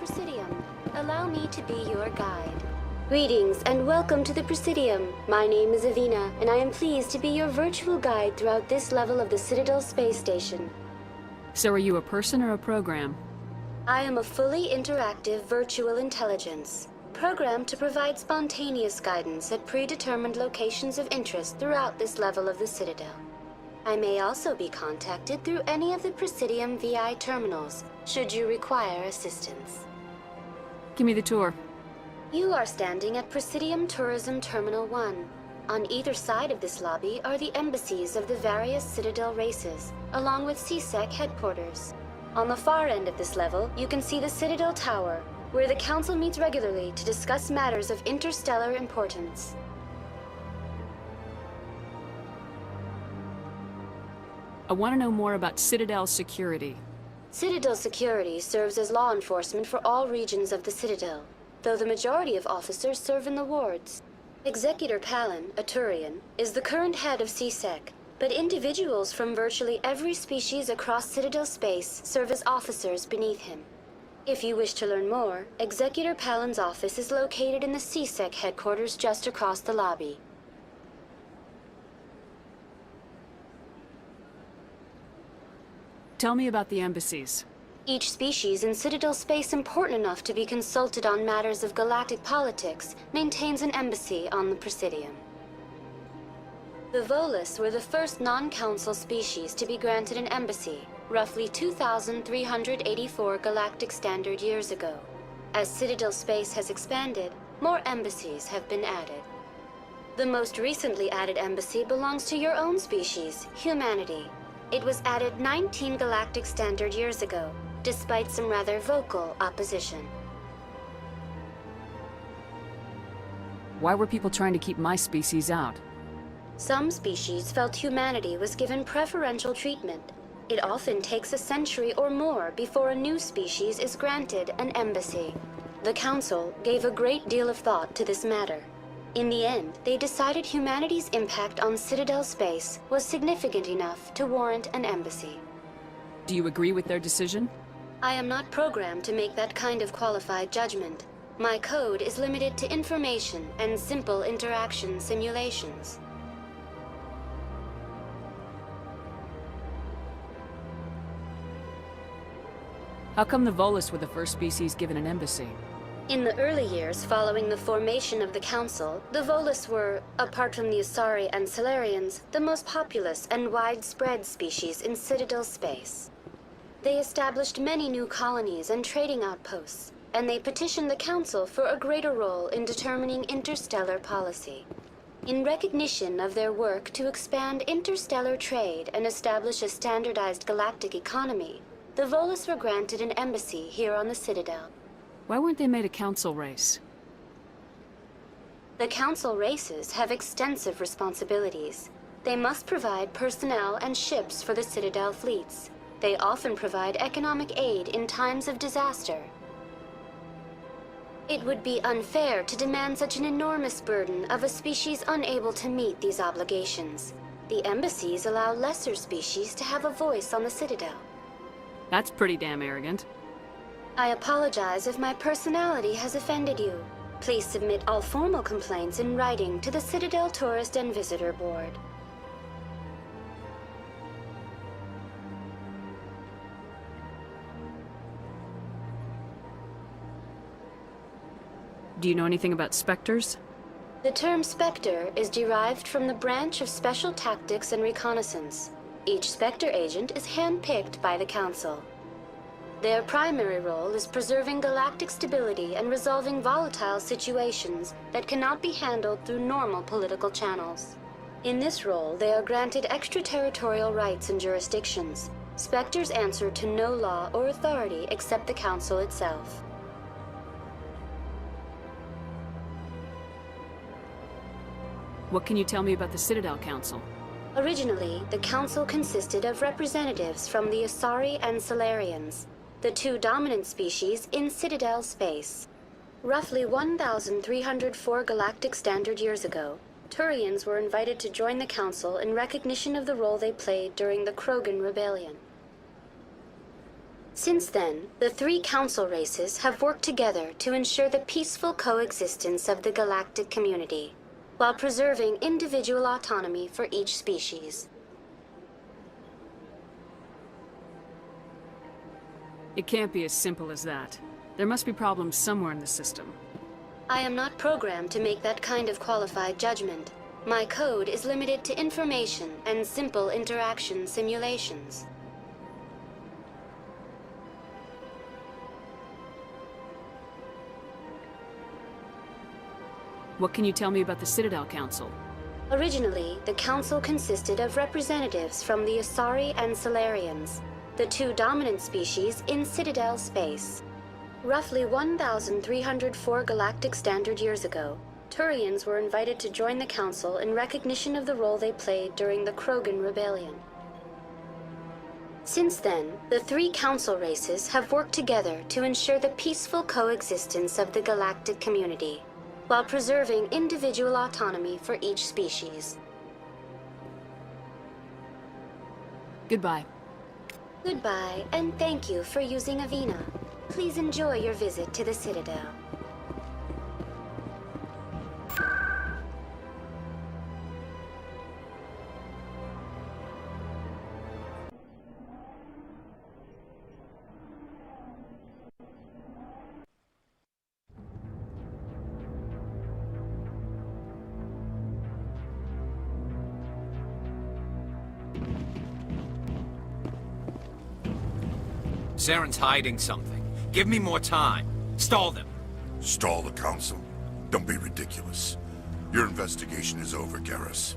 Presidium. Allow me to be your guide. Greetings and welcome to the Presidium. My name is Avina, and I am pleased to be your virtual guide throughout this level of the Citadel space station. So are you a person or a program? I am a fully interactive virtual intelligence, programmed to provide spontaneous guidance at predetermined locations of interest throughout this level of the Citadel. I may also be contacted through any of the Presidium VI terminals, should you require assistance. Give me the tour. You are standing at Presidium Tourism Terminal 1. On either side of this lobby are the embassies of the various Citadel races, along with CSEC headquarters. On the far end of this level, you can see the Citadel Tower, where the Council meets regularly to discuss matters of interstellar importance. I want to know more about Citadel security. Citadel security serves as law enforcement for all regions of the Citadel, though the majority of officers serve in the wards. Executor Palin, a Turian, is the current head of CSEC, but individuals from virtually every species across Citadel space serve as officers beneath him. If you wish to learn more, Executor Palin's office is located in the CSEC headquarters just across the lobby. Tell me about the embassies. Each species in Citadel space important enough to be consulted on matters of galactic politics maintains an embassy on the Presidium. The Volus were the first non-council species to be granted an embassy, roughly 2,384 galactic standard years ago. As Citadel space has expanded, more embassies have been added. The most recently added embassy belongs to your own species, humanity. It was added 19 galactic standard years ago, despite some rather vocal opposition. Why were people trying to keep my species out? Some species felt humanity was given preferential treatment. It often takes a century or more before a new species is granted an embassy. The Council gave a great deal of thought to this matter. In the end, they decided humanity's impact on Citadel space was significant enough to warrant an embassy. Do you agree with their decision? I am not programmed to make that kind of qualified judgment. My code is limited to information and simple interaction simulations. How come the Volus were the first species given an embassy? In the early years following the formation of the Council, the Volus were, apart from the Asari and Salarians, the most populous and widespread species in Citadel space. They established many new colonies and trading outposts, and they petitioned the Council for a greater role in determining interstellar policy. In recognition of their work to expand interstellar trade and establish a standardized galactic economy, the Volus were granted an embassy here on the Citadel. Why weren't they made a council race? The Council races have extensive responsibilities. They must provide personnel and ships for the Citadel fleets. They often provide economic aid in times of disaster. It would be unfair to demand such an enormous burden of a species unable to meet these obligations. The embassies allow lesser species to have a voice on the Citadel. That's pretty damn arrogant. I apologize if my personality has offended you. Please submit all formal complaints in writing to the Citadel Tourist and Visitor Board. Do you know anything about Specters? The term Specter is derived from the branch of Special Tactics and Reconnaissance. Each Specter agent is handpicked by the Council. Their primary role is preserving galactic stability and resolving volatile situations that cannot be handled through normal political channels. In this role, they are granted extraterritorial rights and jurisdictions. Specters answer to no law or authority except the Council itself. What can you tell me about the Citadel Council? Originally, the Council consisted of representatives from the Asari and Salarians, the two dominant species in Citadel space. Roughly 1,304 galactic standard years ago, Turians were invited to join the Council in recognition of the role they played during the Krogan Rebellion. Since then, the three council races have worked together to ensure the peaceful coexistence of the galactic community, while preserving individual autonomy for each species. It can't be as simple as that. There must be problems somewhere in the system. I am not programmed to make that kind of qualified judgment. My code is limited to information and simple interaction simulations. What can you tell me about the Citadel Council? Originally, the Council consisted of representatives from the Asari and Solarians, the two dominant species in Citadel space. Roughly 1,304 galactic standard years ago, Turians were invited to join the Council in recognition of the role they played during the Krogan Rebellion. Since then, the three Council races have worked together to ensure the peaceful coexistence of the galactic community, while preserving individual autonomy for each species. Goodbye. Goodbye, and thank you for using Avina. Please enjoy your visit to the Citadel. Saren's hiding something. Give me more time. Stall them. Stall the Council? Don't be ridiculous. Your investigation is over, Garrus.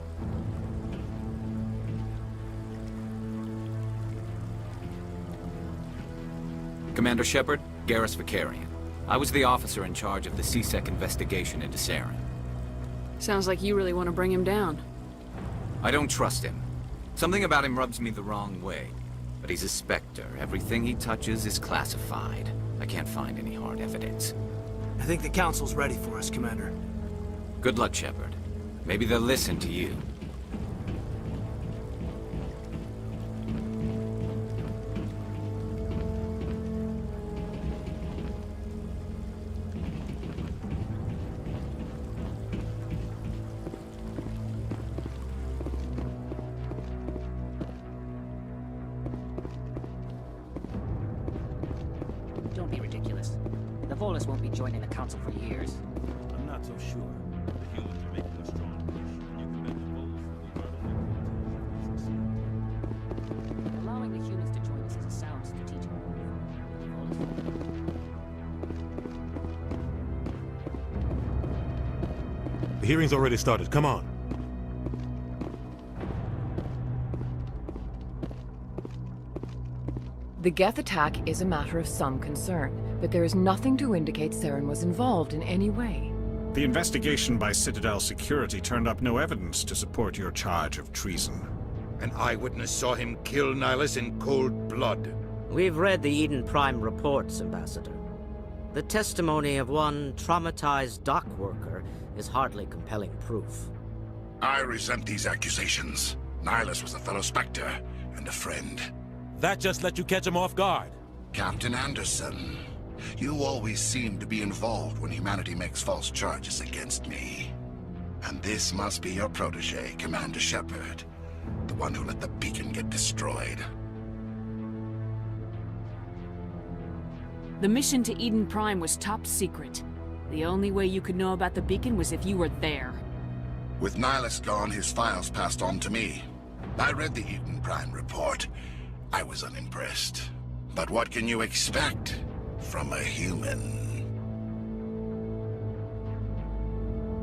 Commander Shepard, Garrus Vicarian. I was the officer in charge of the C-Sec investigation into Saren. Sounds like you really want to bring him down. I don't trust him. Something about him rubs me the wrong way. But he's a Specter. Everything he touches is classified. I can't find any hard evidence. I think the Council's ready for us, Commander. Good luck, Shepard. Maybe they'll listen to you. Don't be ridiculous. The Volus won't be joining the Council for years. I'm not so sure. The humans are making a strong push, and you can bet the Volus will be Allowing the humans to join us is a sound strategic move. The hearing's already started. Come on. The Geth attack is a matter of some concern, but there is nothing to indicate Saren was involved in any way. The investigation by Citadel Security turned up no evidence to support your charge of treason. An eyewitness saw him kill Nihilus in cold blood. We've read the Eden Prime reports, Ambassador. The testimony of one traumatized dock worker is hardly compelling proof. I resent these accusations. Nihilus was a fellow Spectre and a friend. That just let you catch him off guard. Captain Anderson, you always seem to be involved when humanity makes false charges against me. And this must be your protege, Commander Shepard. The one who let the beacon get destroyed. The mission to Eden Prime was top secret. The only way you could know about the beacon was if you were there. With Nihilus gone, his files passed on to me. I read the Eden Prime report. I was unimpressed. But what can you expect from a human?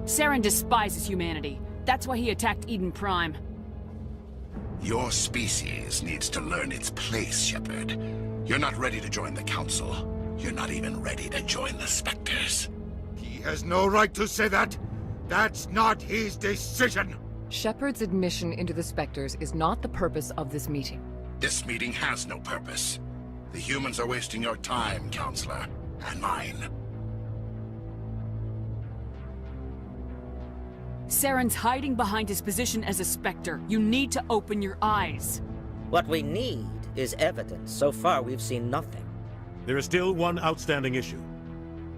Saren despises humanity. That's why he attacked Eden Prime. Your species needs to learn its place, Shepard. You're not ready to join the Council. You're not even ready to join the Spectres. He has no right to say that. That's not his decision. Shepard's admission into the Spectres is not the purpose of this meeting. This meeting has no purpose. The humans are wasting your time, Counselor, and mine. Saren's hiding behind his position as a Spectre. You need to open your eyes. What we need is evidence. So far, we've seen nothing. There is still one outstanding issue.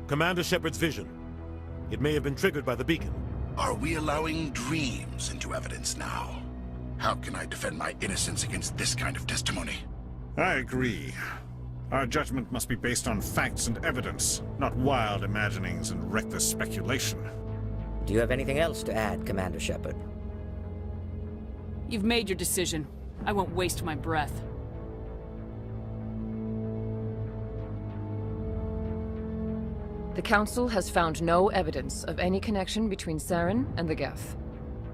Commander Shepard's vision. It may have been triggered by the beacon. Are we allowing dreams into evidence now? How can I defend my innocence against this kind of testimony? I agree. Our judgment must be based on facts and evidence, not wild imaginings and reckless speculation. Do you have anything else to add, Commander Shepard? You've made your decision. I won't waste my breath. The Council has found no evidence of any connection between Saren and the Geth.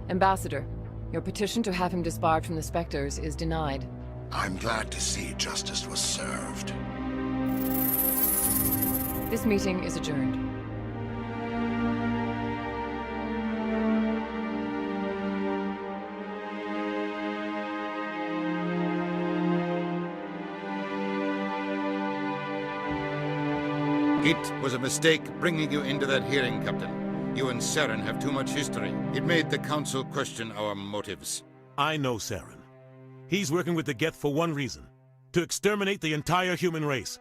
Ambassador, your petition to have him disbarred from the Specters is denied. I'm glad to see justice was served. This meeting is adjourned. It was a mistake bringing you into that hearing, Captain. You and Saren have too much history. It made the Council question our motives. I know Saren. He's working with the Geth for one reason. To exterminate the entire human race.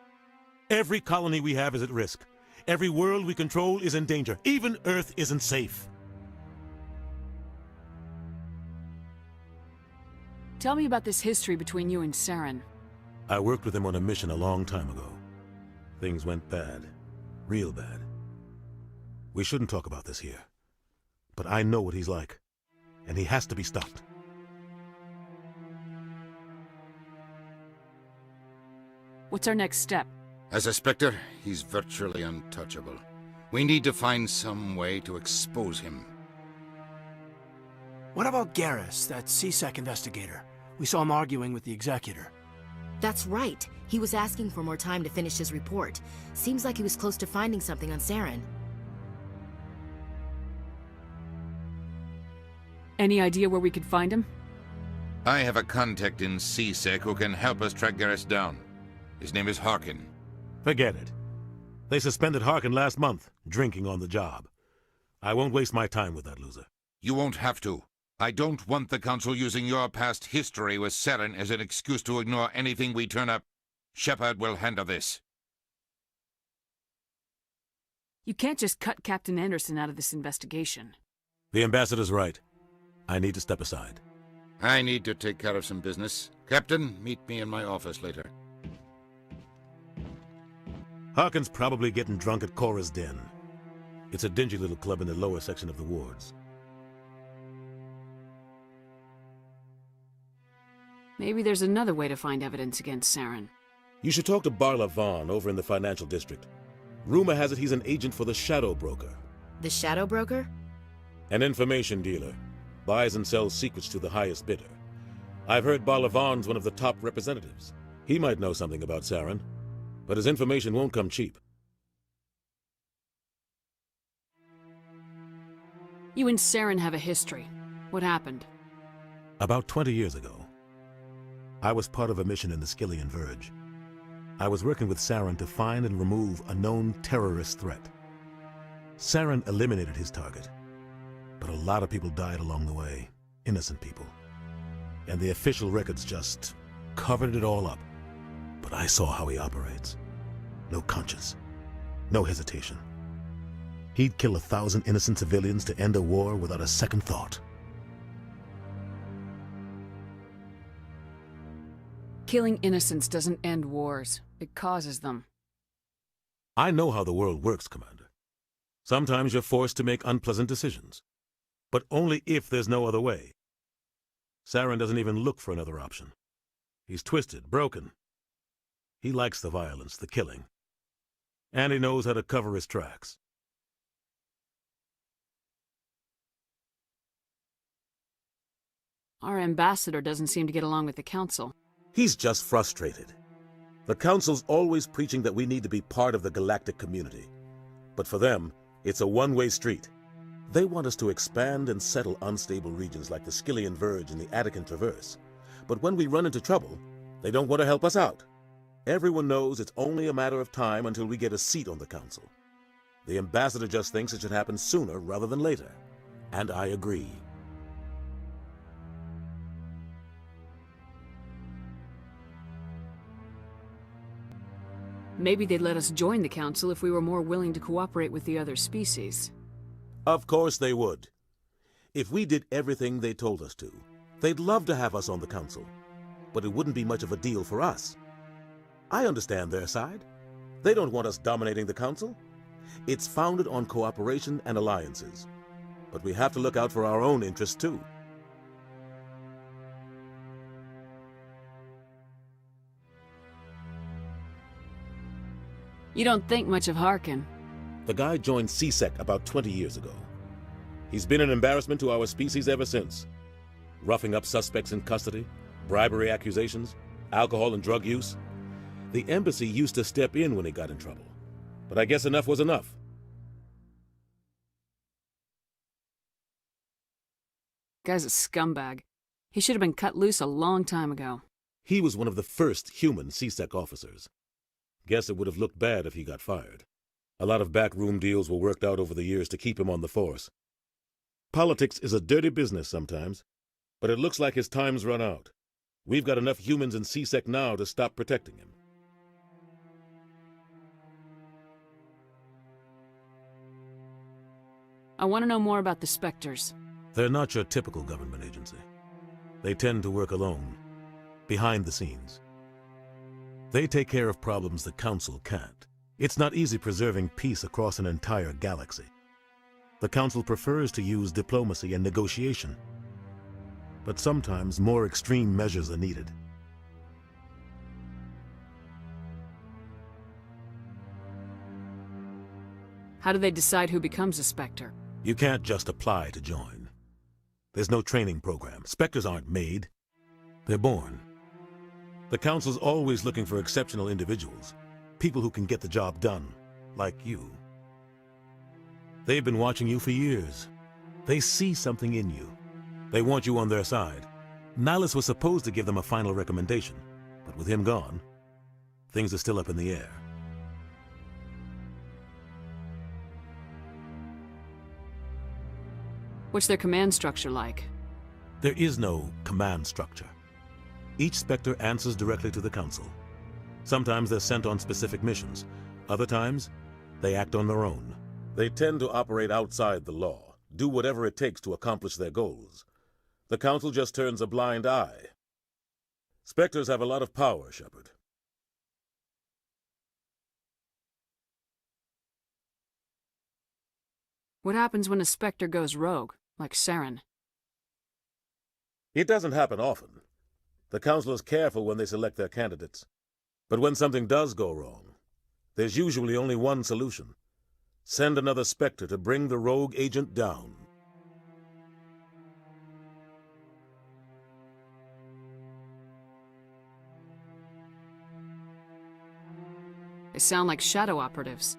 Every colony we have is at risk. Every world we control is in danger. Even Earth isn't safe. Tell me about this history between you and Saren. I worked with him on a mission a long time ago. Things went bad. Real bad. We shouldn't talk about this here. But I know what he's like. And he has to be stopped. What's our next step? As a Spectre, he's virtually untouchable. We need to find some way to expose him. What about Garrus, that CSEC investigator? We saw him arguing with the Executor. That's right. He was asking for more time to finish his report. Seems like he was close to finding something on Saren. Any idea where we could find him? I have a contact in CSEC who can help us track Garrus down. His name is Harkin. Forget it. They suspended Harkin last month, drinking on the job. I won't waste my time with that loser. You won't have to. I don't want the Council using your past history with Saren as an excuse to ignore anything we turn up. Shepard will handle this. You can't just cut Captain Anderson out of this investigation. The Ambassador's right. I need to step aside. I need to take care of some business. Captain, meet me in my office later. Harkin's probably getting drunk at Cora's Den. It's a dingy little club in the lower section of the wards. Maybe there's another way to find evidence against Saren. You should talk to Barla Vaughn over in the financial district. Rumor has it he's an agent for the Shadow Broker. The Shadow Broker? An information dealer. Buys and sells secrets to the highest bidder. I've heard Barla Vaughn's one of the top representatives. He might know something about Saren, but his information won't come cheap. You and Saren have a history. What happened? About 20 years ago, I was part of a mission in the Skillian Verge. I was working with Saren to find and remove a known terrorist threat. Saren eliminated his target, but a lot of people died along the way, innocent people. And the official records just covered it all up. But I saw how he operates. No conscience, no hesitation. He'd kill 1,000 innocent civilians to end a war without a second thought. Killing innocents doesn't end wars. It causes them. I know how the world works, Commander. Sometimes you're forced to make unpleasant decisions. But only if there's no other way. Saren doesn't even look for another option. He's twisted, broken. He likes the violence, the killing. And he knows how to cover his tracks. Our ambassador doesn't seem to get along with the Council. He's just frustrated. The Council's always preaching that we need to be part of the galactic community. But for them, it's a one-way street. They want us to expand and settle unstable regions like the Skillian Verge and the Attican Traverse. But when we run into trouble, they don't want to help us out. Everyone knows it's only a matter of time until we get a seat on the Council. The ambassador just thinks it should happen sooner rather than later. And I agree. Maybe they'd let us join the Council if we were more willing to cooperate with the other species. Of course they would. If we did everything they told us to, they'd love to have us on the Council. But it wouldn't be much of a deal for us. I understand their side. They don't want us dominating the Council. It's founded on cooperation and alliances. But we have to look out for our own interests, too. You don't think much of Harkin. The guy joined CSEC about 20 years ago. He's been an embarrassment to our species ever since. Roughing up suspects in custody, bribery accusations, alcohol and drug use. The embassy used to step in when he got in trouble. But I guess enough was enough. Guy's a scumbag. He should have been cut loose a long time ago. He was one of the first human CSEC officers. Guess it would have looked bad if he got fired. A lot of backroom deals were worked out over the years to keep him on the force. Politics is a dirty business sometimes, but it looks like his time's run out. We've got enough humans in CSEC now to stop protecting him. I want to know more about the Specters. They're not your typical government agency. They tend to work alone, behind the scenes. They take care of problems the Council can't. It's not easy preserving peace across an entire galaxy. The Council prefers to use diplomacy and negotiation. But sometimes more extreme measures are needed. How do they decide who becomes a Specter? You can't just apply to join. There's no training program. Specters aren't made. They're born. The Council's always looking for exceptional individuals. People who can get the job done, like you. They've been watching you for years. They see something in you. They want you on their side. Nihilus was supposed to give them a final recommendation, but with him gone, things are still up in the air. What's their command structure like? There is no command structure. Each Spectre answers directly to the Council. Sometimes they're sent on specific missions. Other times, they act on their own. They tend to operate outside the law, do whatever it takes to accomplish their goals. The Council just turns a blind eye. Spectres have a lot of power, Shepard. What happens when a Spectre goes rogue, like Saren? It doesn't happen often. The Council is careful when they select their candidates. But when something does go wrong, there's usually only one solution. Send another Spectre to bring the rogue agent down. They sound like shadow operatives.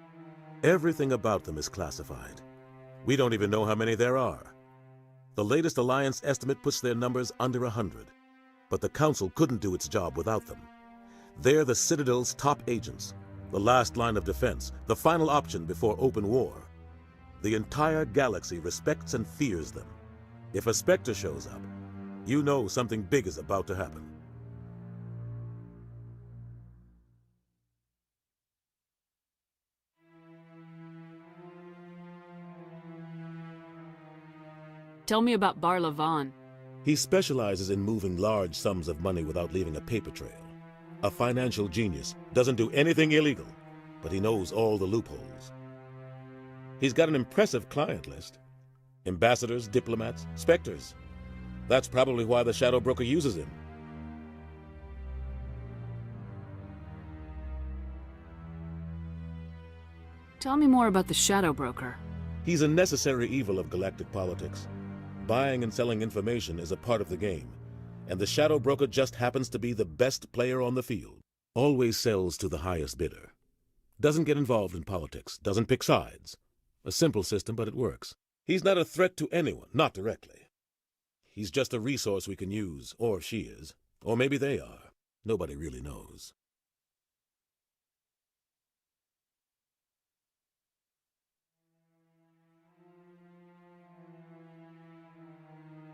Everything about them is classified. We don't even know how many there are. The latest Alliance estimate puts their numbers under 100. But the Council couldn't do its job without them. They're the Citadel's top agents, the last line of defense, the final option before open war. The entire galaxy respects and fears them. If a Spectre shows up, you know something big is about to happen. Tell me about Bar Lavan. He specializes in moving large sums of money without leaving a paper trail. A financial genius, doesn't do anything illegal, but he knows all the loopholes. He's got an impressive client list. Ambassadors, diplomats, Spectres. That's probably why the Shadow Broker uses him. Tell me more about the Shadow Broker. He's a necessary evil of galactic politics. Buying and selling information is a part of the game, and the Shadow Broker just happens to be the best player on the field. Always sells to the highest bidder. Doesn't get involved in politics, doesn't pick sides. A simple system, but it works. He's not a threat to anyone, not directly. He's just a resource we can use, or she is. Or maybe they are. Nobody really knows.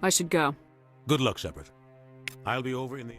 I should go. Good luck, Shepard. I'll be over in the...